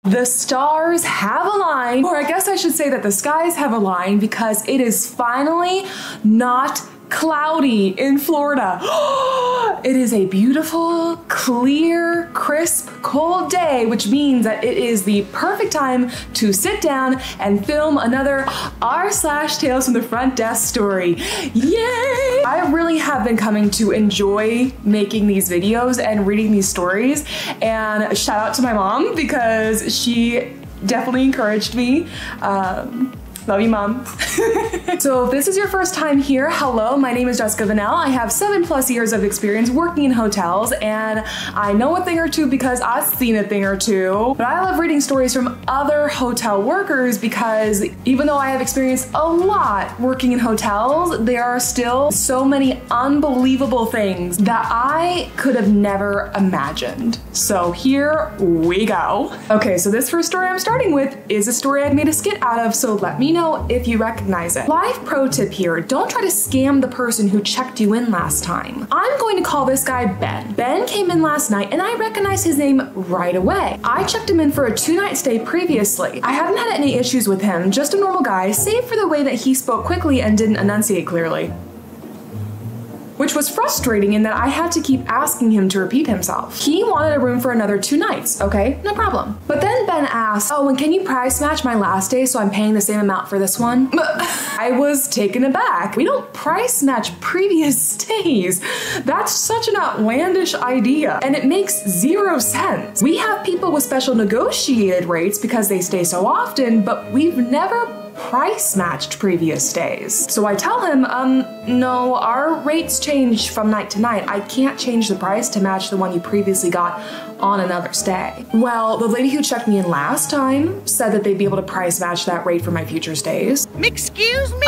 The stars have aligned, or I guess I should say that the skies have aligned, because it is finally not cloudy in Florida. It is a beautiful, clear, crisp, cold day, which means that it is the perfect time to sit down and film another r/Tales from the Front Desk story. Yay! I really have been coming to enjoy making these videos and reading these stories, and shout out to my mom because she definitely encouraged me. Love you, Mom. So if this is your first time here, hello, my name is Jessica Vanell. I have 7+ years of experience working in hotels, and I know a thing or two because I've seen a thing or two. But I love reading stories from other hotel workers because even though I have experienced a lot working in hotels, there are still so many unbelievable things that I could have never imagined. So here we go. Okay, so this first story I'm starting with is a story I made a skit out of, so let me know if you recognize it. Live pro tip here, don't try to scam the person who checked you in last time. I'm going to call this guy Ben. Ben came in last night and I recognized his name right away. I checked him in for a 2-night stay previously. I haven't had any issues with him, just a normal guy, save for the way that he spoke quickly and didn't enunciate clearly. Which was frustrating in that I had to keep asking him to repeat himself. He wanted a room for another 2 nights, okay, no problem. But then Ben asked, oh, and can you price match my last day so I'm paying the same amount for this one? I was taken aback. We don't price match previous stays. That's such an outlandish idea, and it makes 0 sense. We have people with special negotiated rates because they stay so often, but we've never price matched previous stays. So I tell him, no, our rates change from night to night. I can't change the price to match the one you previously got on another stay. Well, the lady who checked me in last time said that they'd be able to price match that rate for my future stays. Excuse me?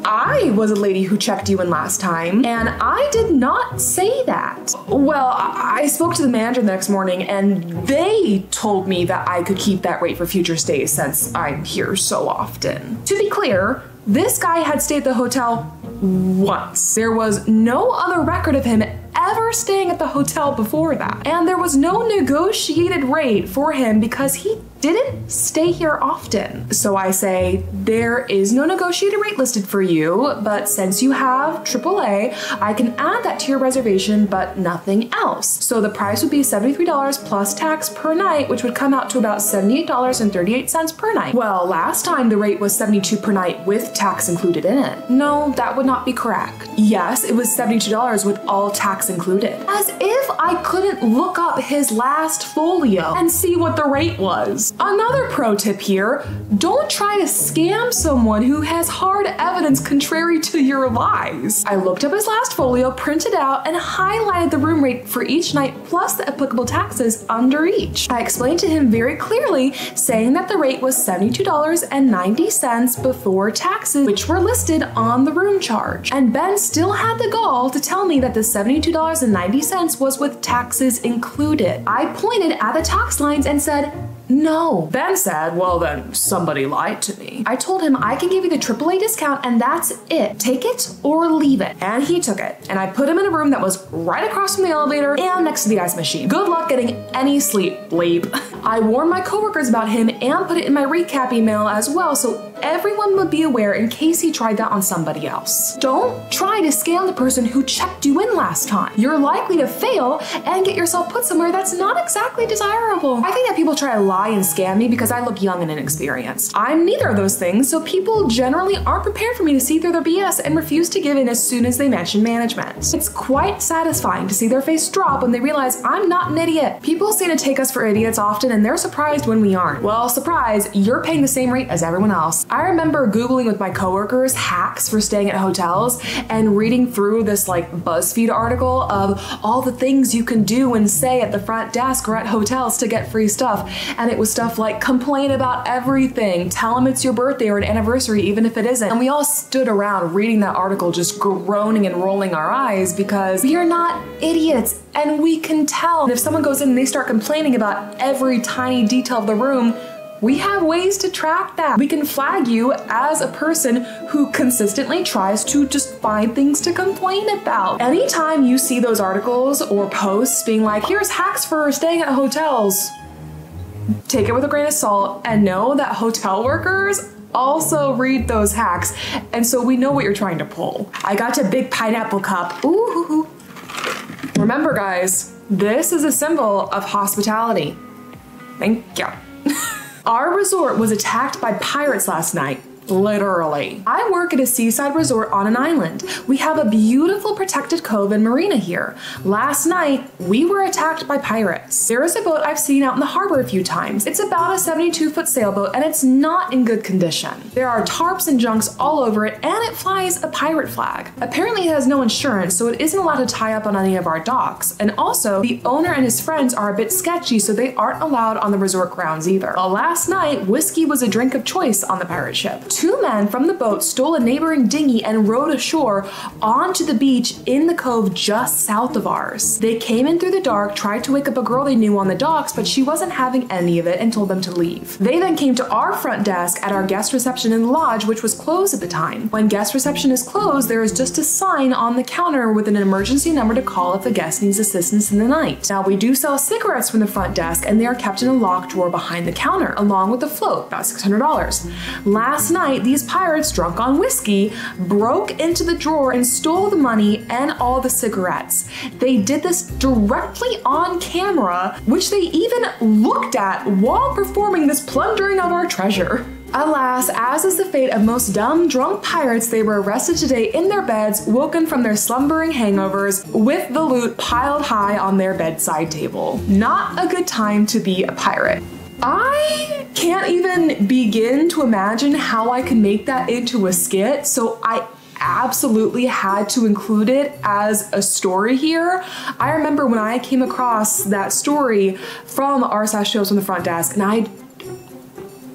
I was a lady who checked you in last time, and I did not say that. Well, I spoke to the manager the next morning, and they told me that I could keep that rate for future stays since I'm here so often. To be clear, this guy had stayed at the hotel once. There was no other record of him ever staying at the hotel before that. And there was no negotiated rate for him because he didn't stay here often. So I say, there is no negotiated rate listed for you, but since you have AAA, I can add that to your reservation, but nothing else. So the price would be $73 plus tax per night, which would come out to about $78.38 per night. Well, last time the rate was $72 per night with tax included in it. No, that would not be correct. Yes, it was $72 with all tax included. As if I couldn't look up his last folio and see what the rate was. Another pro tip here, don't try to scam someone who has hard evidence contrary to your lies. I looked up his last folio, printed out, and highlighted the room rate for each night plus the applicable taxes under each. I explained to him very clearly, saying that the rate was $72.90 before taxes, which were listed on the room charge. And Ben still had the gall to tell me that the $72.90 was with taxes included. I pointed at the tax lines and said, no. Ben said, well then, somebody lied to me. I told him I can give you the AAA discount and that's it. Take it or leave it. And he took it. And I put him in a room that was right across from the elevator and next to the ice machine. Good luck getting any sleep, bleep. I warned my coworkers about him and put it in my recap email as well so everyone would be aware in case he tried that on somebody else. Don't try to scam the person who checked you in last time. You're likely to fail and get yourself put somewhere that's not exactly desirable. I think that people try to lie and scam me because I look young and inexperienced. I'm neither of those things, so people generally aren't prepared for me to see through their BS and refuse to give in as soon as they mention management. It's quite satisfying to see their face drop when they realize I'm not an idiot. People seem to take us for idiots often and they're surprised when we aren't. Well, surprise, you're paying the same rate as everyone else. I remember Googling with my coworkers hacks for staying at hotels and reading through this like BuzzFeed article of all the things you can do and say at the front desk or at hotels to get free stuff. And it was stuff like complain about everything, tell them it's your birthday or an anniversary even if it isn't. And we all stood around reading that article just groaning and rolling our eyes because we are not idiots and we can tell. And if someone goes in and they start complaining about every tiny detail of the room, we have ways to track that. We can flag you as a person who consistently tries to just find things to complain about. Anytime you see those articles or posts being like, here's hacks for staying at hotels, take it with a grain of salt and know that hotel workers also read those hacks, and so we know what you're trying to pull. I got a big pineapple cup. Ooh. Remember guys, this is a symbol of hospitality. Thank you. Our resort was attacked by pirates last night. Literally. I work at a seaside resort on an island. We have a beautiful protected cove and marina here. Last night, we were attacked by pirates. There is a boat I've seen out in the harbor a few times. It's about a 72-foot sailboat and it's not in good condition. There are tarps and junks all over it and it flies a pirate flag. Apparently it has no insurance, so it isn't allowed to tie up on any of our docks. And also, the owner and his friends are a bit sketchy, so they aren't allowed on the resort grounds either. Last night, whiskey was a drink of choice on the pirate ship. 2 men from the boat stole a neighboring dinghy and rowed ashore onto the beach in the cove just south of ours. They came in through the dark, tried to wake up a girl they knew on the docks, but she wasn't having any of it and told them to leave. They then came to our front desk at our guest reception in the lodge, which was closed at the time. When guest reception is closed, there is just a sign on the counter with an emergency number to call if the guest needs assistance in the night. Now, we do sell cigarettes from the front desk and they are kept in a locked drawer behind the counter, along with a float, about $600. Last night, these pirates, drunk on whiskey, broke into the drawer and stole the money and all the cigarettes. They did this directly on camera, which they even looked at while performing this plundering of our treasure. Alas, as is the fate of most dumb, drunk pirates, they were arrested today in their beds, woken from their slumbering hangovers, with the loot piled high on their bedside table. Not a good time to be a pirate. I can't even begin to imagine how I could make that into a skit, so I absolutely had to include it as a story here. I remember when I came across that story from r/Tales from the Front Desk, and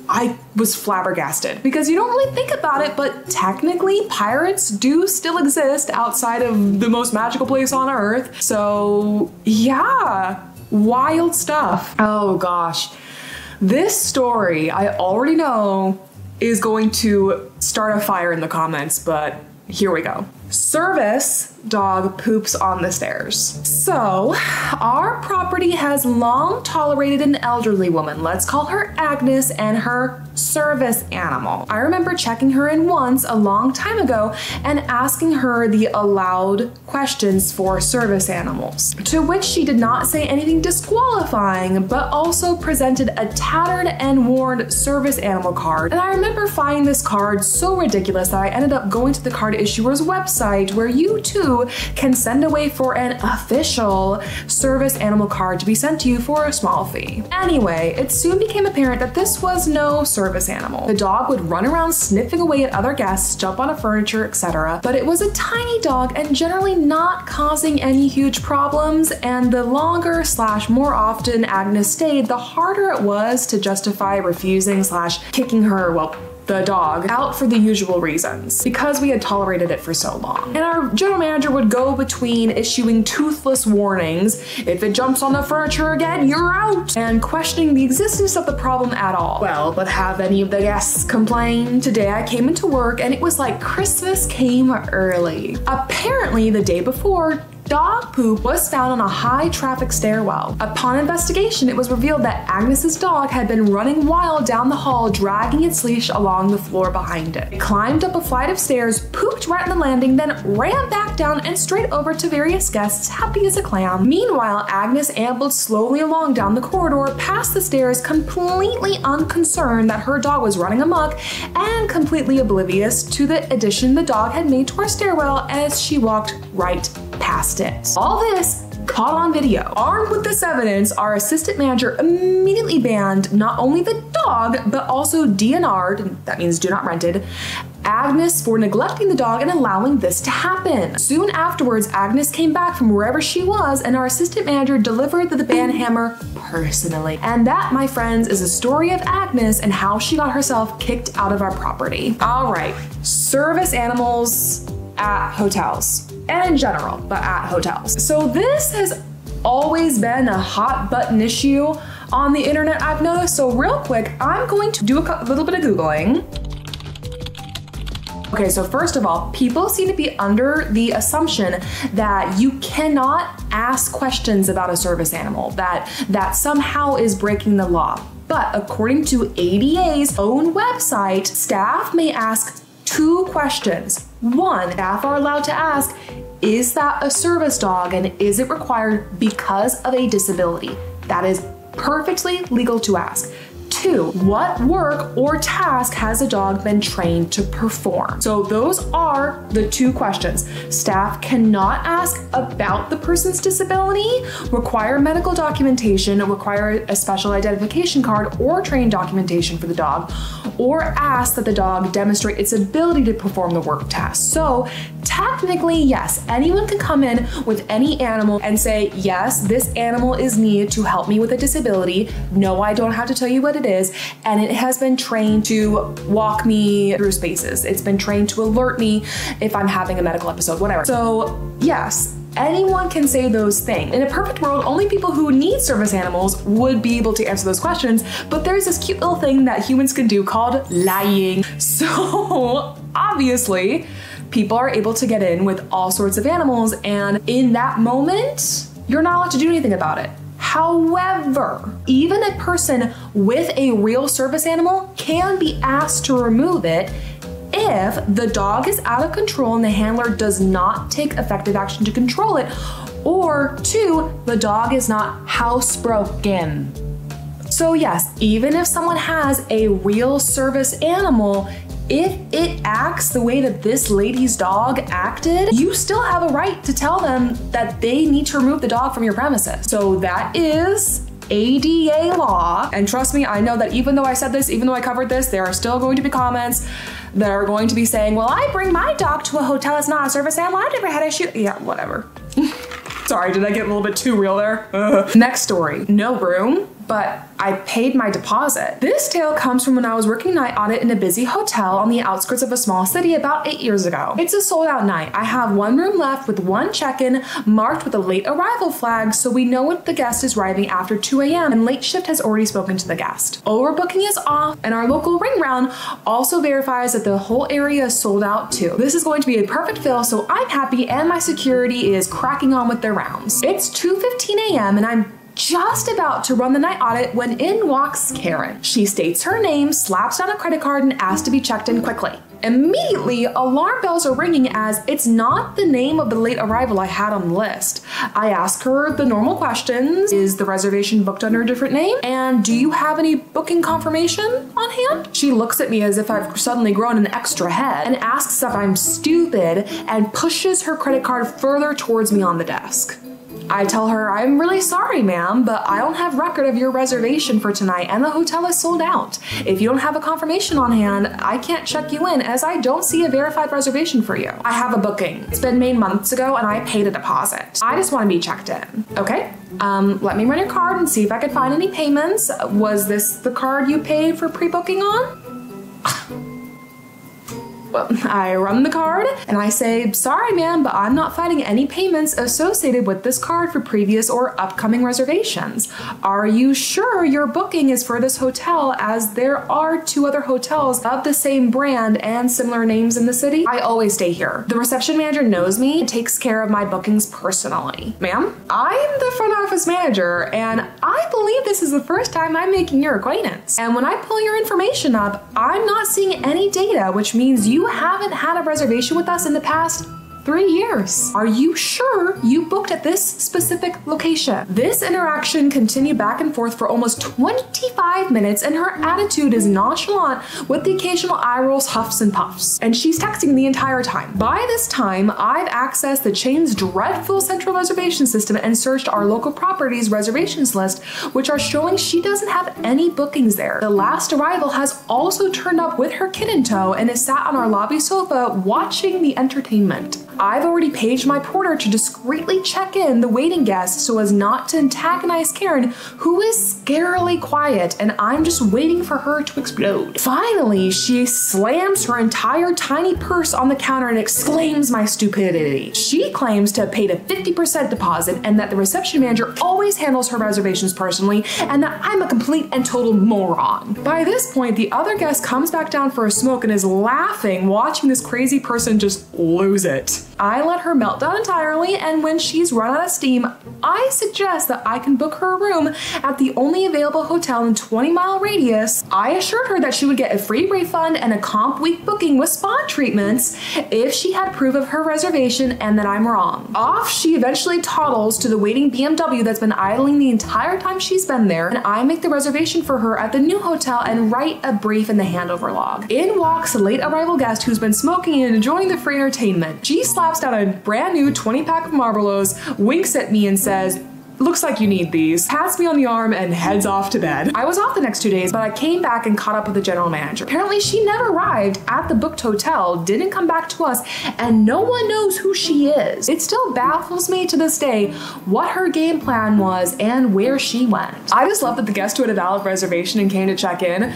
I was flabbergasted because you don't really think about it, but technically pirates do still exist outside of the most magical place on earth. So yeah, wild stuff. Oh gosh. This story, I already know, is going to start a fire in the comments, but here we go. Service dog poops on the stairs. So, our property has long tolerated an elderly woman, let's call her Agnes, and her service animal. I remember checking her in once a long time ago and asking her the allowed questions for service animals, to which she did not say anything disqualifying, but also presented a tattered and worn service animal card. And I remember finding this card so ridiculous that I ended up going to the card issuer's website, where you too can send away for an official service animal card to be sent to you for a small fee. Anyway, it soon became apparent that this was no service animal. The dog would run around sniffing away at other guests, jump on furniture, etc. But it was a tiny dog and generally not causing any huge problems, and the longer / more often Agnes stayed, the harder it was to justify refusing / kicking her, well, the dog, out for the usual reasons, because we had tolerated it for so long. And our general manager would go between issuing toothless warnings, if it jumps on the furniture again, you're out, and questioning the existence of the problem at all. Well, but have any of the guests complained? Today I came into work and it was like Christmas came early. Apparently the day before, dog poop was found on a high traffic stairwell. Upon investigation, it was revealed that Agnes's dog had been running wild down the hall, dragging its leash along the floor behind it. It climbed up a flight of stairs, pooped right on the landing, then ran back down and straight over to various guests, happy as a clam. Meanwhile, Agnes ambled slowly along down the corridor, past the stairs, completely unconcerned that her dog was running amok and completely oblivious to the addition the dog had made to our stairwell as she walked right past it. All this caught on video. Armed with this evidence, our assistant manager immediately banned not only the dog, but also DNR'd, that means do not rented, Agnes for neglecting the dog and allowing this to happen. Soon afterwards, Agnes came back from wherever she was and our assistant manager delivered the ban hammer personally. And that, my friends, is a story of Agnes and how she got herself kicked out of our property. All right, service animals at hotels. And in general, but at hotels. So this has always been a hot button issue on the internet, I've noticed. So real quick, I'm going to do a little bit of Googling. Okay, so first of all, people seem to be under the assumption that you cannot ask questions about a service animal, that somehow is breaking the law. But according to ADA's own website, staff may ask 2 questions. 1, staff are allowed to ask, is that a service dog and is it required because of a disability? That is perfectly legal to ask. 2, what work or task has the dog been trained to perform? So those are the 2 questions. Staff cannot ask about the person's disability, require medical documentation, require a special identification card or training documentation for the dog, or ask that the dog demonstrate its ability to perform the work task. So technically, yes, anyone can come in with any animal and say, yes, this animal is needed to help me with a disability. No, I don't have to tell you what it is. And it has been trained to walk me through spaces. It's been trained to alert me if I'm having a medical episode, whatever. So yes, anyone can say those things. In a perfect world, only people who need service animals would be able to answer those questions, but there's this cute little thing that humans can do called lying. So obviously, people are able to get in with all sorts of animals, and in that moment, you're not allowed to do anything about it. However, even a person with a real service animal can be asked to remove it if the dog is out of control and the handler does not take effective action to control it, or 2, the dog is not housebroken. So yes, even if someone has a real service animal, if it acts the way that this lady's dog acted, you still have a right to tell them that they need to remove the dog from your premises. So that is ADA law. And trust me, I know that even though I said this, even though I covered this, there are still going to be comments that are going to be saying, well, I bring my dog to a hotel, it's not a service animal, I never had a shoot. Yeah, whatever. Sorry, did I get a little bit too real there? Next story, no room, but I paid my deposit. This tale comes from when I was working night audit in a busy hotel on the outskirts of a small city about 8 years ago. It's a sold out night. I have 1 room left with 1 check-in marked with a late arrival flag, so we know if the guest is arriving after 2 a.m. and late shift has already spoken to the guest. Overbooking is off, and our local ring round also verifies that the whole area is sold out too. This is going to be a perfect fill, so I'm happy and my security is cracking on with their rounds. It's 2:15 a.m. and I'm just about to run the night audit when in walks Karen. She states her name, slaps down a credit card, and asks to be checked in quickly. Immediately, alarm bells are ringing as it's not the name of the late arrival I had on the list. I ask her the normal questions. Is the reservation booked under a different name? And do you have any booking confirmation on hand? She looks at me as if I've suddenly grown an extra head and asks if I'm stupid and pushes her credit card further towards me on the desk. I tell her, I'm really sorry, ma'am, but I don't have record of your reservation for tonight and the hotel is sold out. If you don't have a confirmation on hand, I can't check you in as I don't see a verified reservation for you. I have a booking. It's been made months ago and I paid a deposit. I just want to be checked in. Okay, let me run your card and see if I can find any payments. Was this the card you paid for pre-booking on? Well, I run the card and I say, sorry ma'am, but I'm not finding any payments associated with this card for previous or upcoming reservations. Are you sure your booking is for this hotel as there are 2 other hotels of the same brand and similar names in the city? I always stay here. The reception manager knows me and takes care of my bookings personally. Ma'am, I'm the front office manager and I believe this is the first time I'm making your acquaintance. And when I pull your information up, I'm not seeing any data, which means you haven't had a reservation with us in the past 3 years. Are you sure you booked at this specific location? This interaction continued back and forth for almost 25 minutes and her attitude is nonchalant with the occasional eye rolls, huffs, and puffs. And she's texting the entire time. By this time, I've accessed the chain's dreadful central reservation system and searched our local properties reservations list, which are showing she doesn't have any bookings there. The last arrival has also turned up with her kid in tow and is sat on our lobby sofa watching the entertainment. I've already paged my porter to discreetly check in the waiting guests so as not to antagonize Karen, who is scarily quiet, and I'm just waiting for her to explode. Finally, she slams her entire tiny purse on the counter and exclaims my stupidity. She claims to have paid a 50% deposit and that the reception manager always handles her reservations personally and that I'm a complete and total moron. By this point, the other guest comes back down for a smoke and is laughing, watching this crazy person just lose it. I let her melt down entirely, and when she's run out of steam, I suggest that I can book her a room at the only available hotel in 20-mile radius. I assured her that she would get a free refund and a comp week booking with spa treatments if she had proof of her reservation, and that I'm wrong. Off she eventually toddles to the waiting BMW that's been idling the entire time she's been there, and I make the reservation for her at the new hotel and write a brief in the handover log. In walks a late arrival guest who's been smoking and enjoying the free entertainment. She slaps down a brand new 20-pack of Marlboros, winks at me and says, "Looks like you need these," pats me on the arm and heads off to bed. I was off the next 2 days, but I came back and caught up with the general manager. Apparently she never arrived at the booked hotel, didn't come back to us, and no one knows who she is. It still baffles me to this day what her game plan was and where she went. I just love that the guest who had a valid reservation and came to check in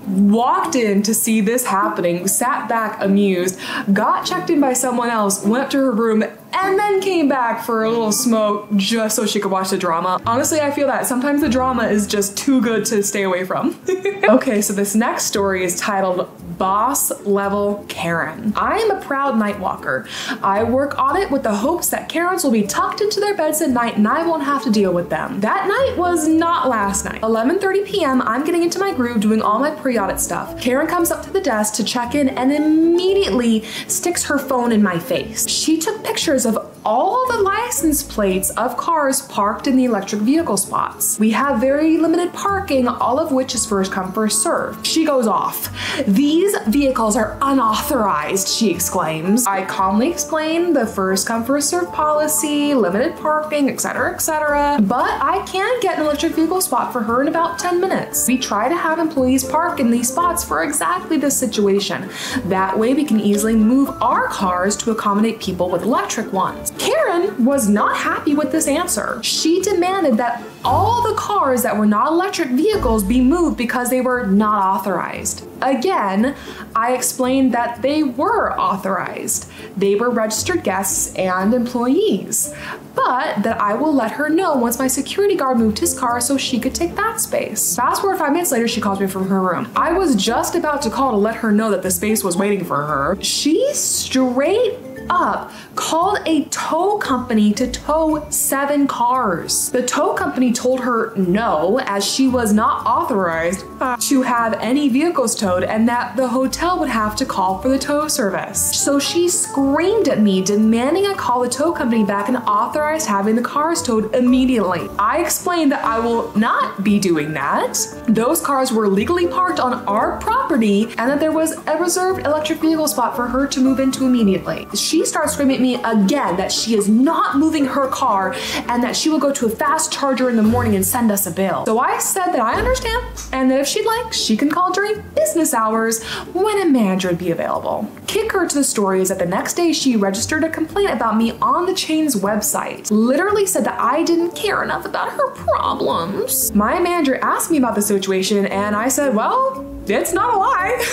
walked in to see this happening, sat back amused, got checked in by someone else, went up to her room, and then came back for a little smoke just so she could watch the drama. Honestly, I feel that sometimes the drama is just too good to stay away from. Okay, so this next story is titled Boss Level Karen. I am a proud night walker. I work on it with the hopes that Karens will be tucked into their beds at night and I won't have to deal with them. That night was not last night. 11:30 p.m. I'm getting into my groove doing all my pre-audit stuff. Karen comes up to the desk to check in and immediately sticks her phone in my face. She took pictures of all the license plates of cars parked in the electric vehicle spots. We have very limited parking, all of which is first come, first served. She goes off. "These vehicles are unauthorized," she exclaims. I calmly explain the first come, first served policy, limited parking, etc., etc. But I can get an electric vehicle spot for her in about 10 minutes. We try to have employees park in these spots for exactly this situation. That way we can easily move our cars to accommodate people with electric ones. Karen was not happy with this answer. She demanded that all the cars that were not electric vehicles be moved because they were not authorized. Again, I explained that they were authorized. They were registered guests and employees, but that I will let her know once my security guard moved his car so she could take that space. Fast forward 5 minutes later, she calls me from her room. I was just about to call to let her know that the space was waiting for her. She straight up called a tow company to tow 7 cars. The tow company told her no, as she was not authorized to have any vehicles towed and that the hotel would have to call for the tow service. So she screamed at me, demanding I call the tow company back and authorize having the cars towed immediately. I explained that I will not be doing that. Those cars were legally parked on our property and that there was a reserved electric vehicle spot for her to move into immediately. She starts screaming at me again that she is not moving her car and that she will go to a fast charger in the morning and send us a bill. So I said that I understand and that if she'd like, she can call during business hours when a manager would be available. Kicker to the story is that the next day she registered a complaint about me on the chain's website. Literally said that I didn't care enough about her problems. My manager asked me about the situation and I said, well, it's not a lie.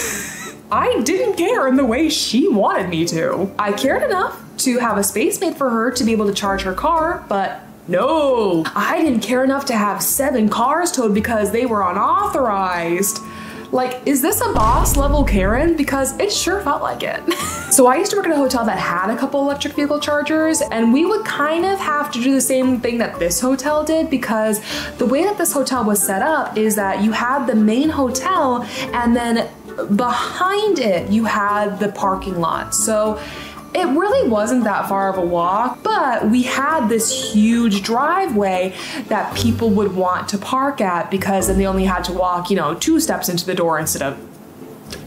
I didn't care in the way she wanted me to. I cared enough to have a space made for her to be able to charge her car, but no, I didn't care enough to have 7 cars towed because they were unauthorized. Like, is this a boss level Karen? Because it sure felt like it. So I used to work at a hotel that had a couple electric vehicle chargers, and we would kind of have to do the same thing that this hotel did, because the way that this hotel was set up is that you had the main hotel and then behind it you had the parking lot. So it really wasn't that far of a walk, but we had this huge driveway that people would want to park at because then they only had to walk, 2 steps into the door instead of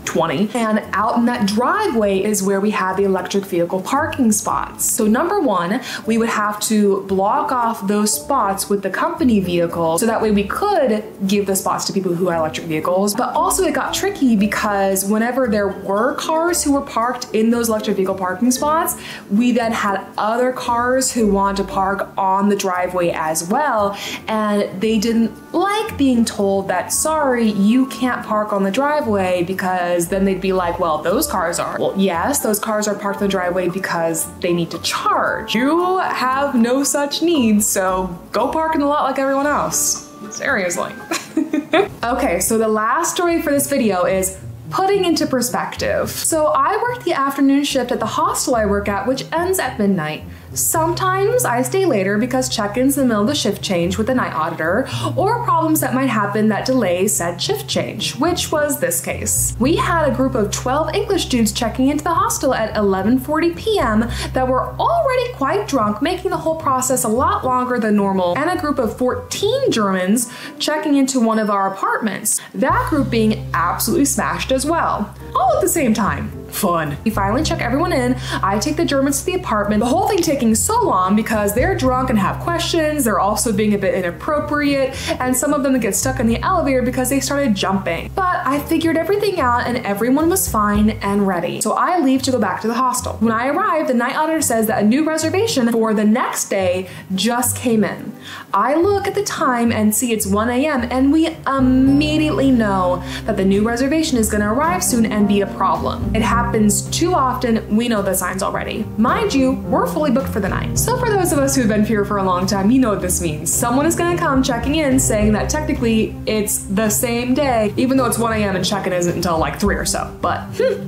20. And out in that driveway is where we had the electric vehicle parking spots. So number one, we would have to block off those spots with the company vehicle so that way we could give the spots to people who had electric vehicles. But also it got tricky because whenever there were cars who were parked in those electric vehicle parking spots, we then had other cars who wanted to park on the driveway as well. And they didn't like being told that, sorry, you can't park on the driveway, because then they'd be like, well, those cars are. Well, yes, those cars are parked in the driveway because they need to charge. You have no such needs, so go park in the lot like everyone else. Seriously. Okay, so the last story for this video is Putting into perspective. So I work the afternoon shift at the hostel I work at, which ends at midnight. Sometimes I stay later because check-ins in the middle of the shift change with the night auditor, or problems that might happen that delay said shift change, which was this case. We had a group of 12 English students checking into the hostel at 11:40 p.m. that were already quite drunk, making the whole process a lot longer than normal, and a group of 14 Germans checking into one of our apartments, that group being absolutely smashed as well, all at the same time. Fun. We finally check everyone in. I take the Germans to the apartment. The whole thing taking so long because they're drunk and have questions. They're also being a bit inappropriate, and some of them get stuck in the elevator because they started jumping. But I figured everything out and everyone was fine and ready. So I leave to go back to the hostel. When I arrive, the night auditor says that a new reservation for the next day just came in. I look at the time and see it's 1 a.m. and we immediately know that the new reservation is going to arrive soon and be a problem. It happens too often. We know the signs already. Mind you, we're fully booked for the night. So for those of us who've been here for a long time, you know what this means. Someone is going to come checking in saying that technically it's the same day, even though it's 1 a.m. and check-in isn't until like 3 or so. But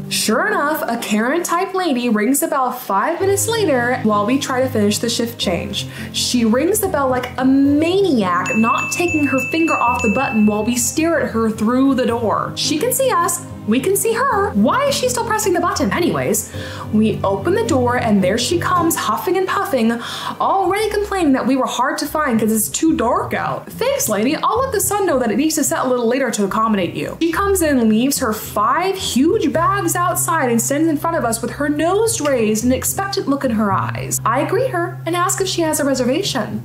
sure enough, a Karen type lady rings the bell 5 minutes later while we try to finish the shift change. She rings the bell like a maniac, not taking her finger off the button while we stare at her through the door. She can see us. We can see her. Why is she still pressing the button anyways? We open the door and there she comes, huffing and puffing, already complaining that we were hard to find because it's too dark out. Thanks, lady. I'll let the sun know that it needs to set a little later to accommodate you. She comes in and leaves her 5 huge bags outside and stands in front of us with her nose raised and an expectant look in her eyes. I greet her and ask if she has a reservation.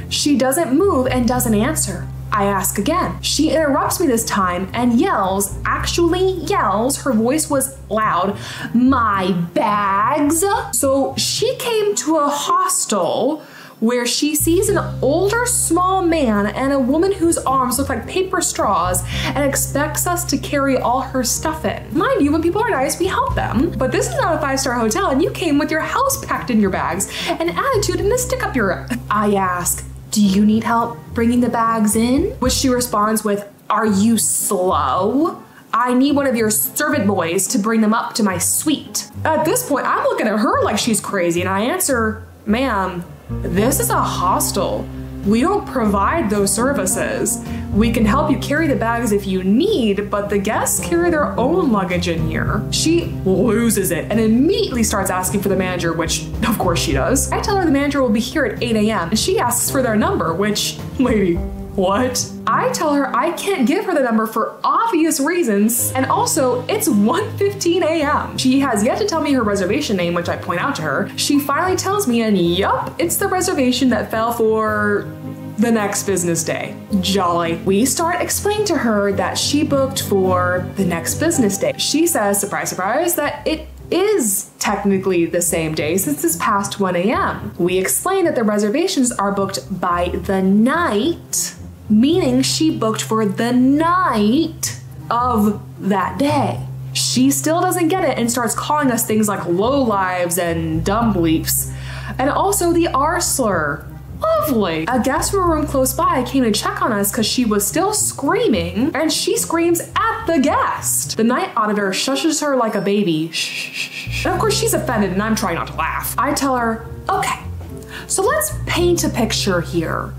She doesn't move and doesn't answer. I ask again. She interrupts me this time and yells, actually yells, her voice was loud, "My bags!" So she came to a hostel where she sees an older small man and a woman whose arms look like paper straws and expects us to carry all her stuff in. Mind you, when people are nice, we help them, but this is not a 5-star hotel and you came with your house packed in your bags, an attitude and a stick up your... I ask, "Do you need help bringing the bags in?" Which she responds with, "Are you slow? I need one of your servant boys to bring them up to my suite." At this point, I'm looking at her like she's crazy and I answer, "Ma'am, this is a hostel. We don't provide those services. We can help you carry the bags if you need, but the guests carry their own luggage in here." She loses it and immediately starts asking for the manager, which of course she does. I tell her the manager will be here at 8 a.m. and she asks for their number, which, lady, what? I tell her I can't give her the number for obvious reasons, and also it's 1:15 a.m. She has yet to tell me her reservation name, which I point out to her. She finally tells me, and yup, it's the reservation that fell for the next business day. Jolly. We start explaining to her that she booked for the next business day. She says, surprise, surprise, that it is technically the same day since it's past 1 a.m. We explain that the reservations are booked by the night, meaning she booked for the night of that day. She still doesn't get it and starts calling us things like lowlives and dumb bleeps, and also the R slur. Lovely. A guest from a room close by came to check on us because she was still screaming, and she screams at the guest. The night auditor shushes her like a baby. Shh, shh, shh. And of course she's offended and I'm trying not to laugh. I tell her, okay, so let's paint a picture here.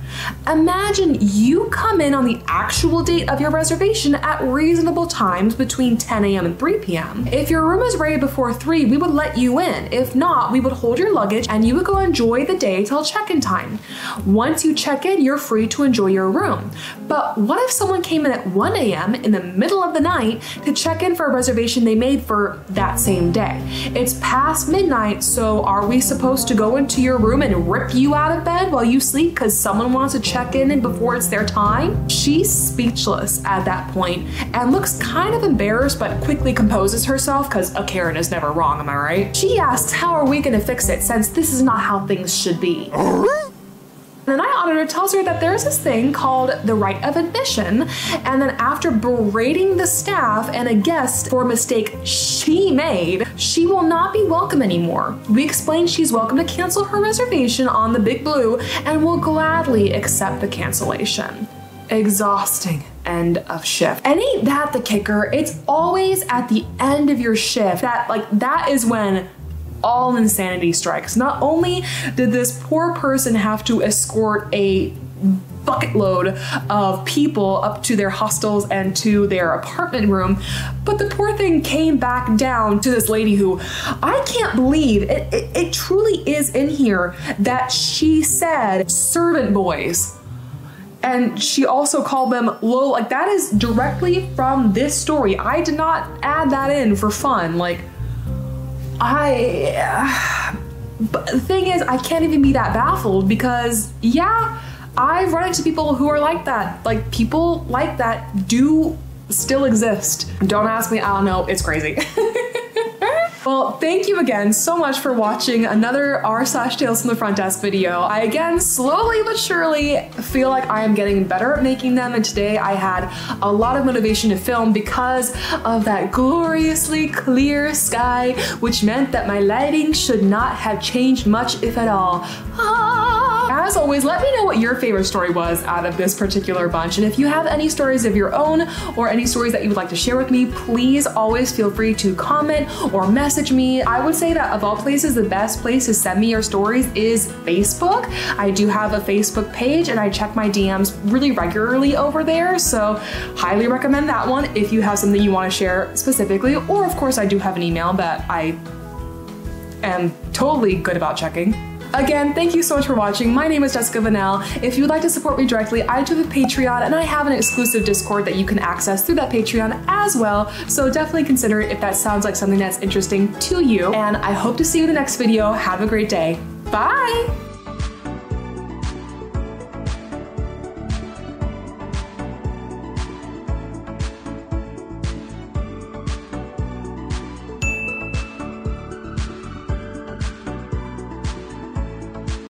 Imagine you come in on the actual date of your reservation at reasonable times between 10 a.m. and 3 p.m. If your room is ready before 3, we would let you in. If not, we would hold your luggage and you would go enjoy the day till check-in time. Once you check in, you're free to enjoy your room. But what if someone came in at 1 a.m. in the middle of the night to check in for a reservation they made for that same day? It's past midnight, so are we supposed to go into your room and rip you out of bed while you sleep because someone wants to check in and before it's their time? She's speechless at that point and looks kind of embarrassed but quickly composes herself because a Karen is never wrong, am I right? She asks, how are we gonna fix it since this is not how things should be? The night auditor tells her that there's this thing called the right of admission, and then after berating the staff and a guest for a mistake she made, she will not be welcome anymore. We explain she's welcome to cancel her reservation on the Big Blue and will gladly accept the cancellation. Exhausting. end of shift. And ain't that the kicker? It's always at the end of your shift that is when all insanity strikes. Not only did this poor person have to escort a bucket load of people up to their hostels and to their apartment room, but the poor thing came back down to this lady who, I can't believe it truly is in here that she said servant boys. And she also called them low, like that is directly from this story. I did not add that in for fun. Like, but the thing is, I can't even be that baffled because, yeah, I've run into people who are like that. Like, people like that do still exist. Don't ask me, I don't know, it's crazy. Well, thank you again so much for watching another r/Tales from the Front Desk video. I again, slowly but surely, feel like I am getting better at making them, and today I had a lot of motivation to film because of that gloriously clear sky, which meant that my lighting should not have changed much, if at all. As always, let me know what your favorite story was out of this particular bunch, and if you have any stories of your own or any stories that you would like to share with me, please always feel free to comment or message me. I would say that of all places, the best place to send me your stories is Facebook. I do have a Facebook page and I check my DMs really regularly over there, so highly recommend that one if you have something you want to share specifically, or of course I do have an email that I am totally good about checking. Again, thank you so much for watching. My name is Jessica Vanell. If you would like to support me directly, I do have a Patreon and I have an exclusive Discord that you can access through that Patreon as well. So definitely consider it if that sounds like something that's interesting to you. And I hope to see you in the next video. Have a great day. Bye!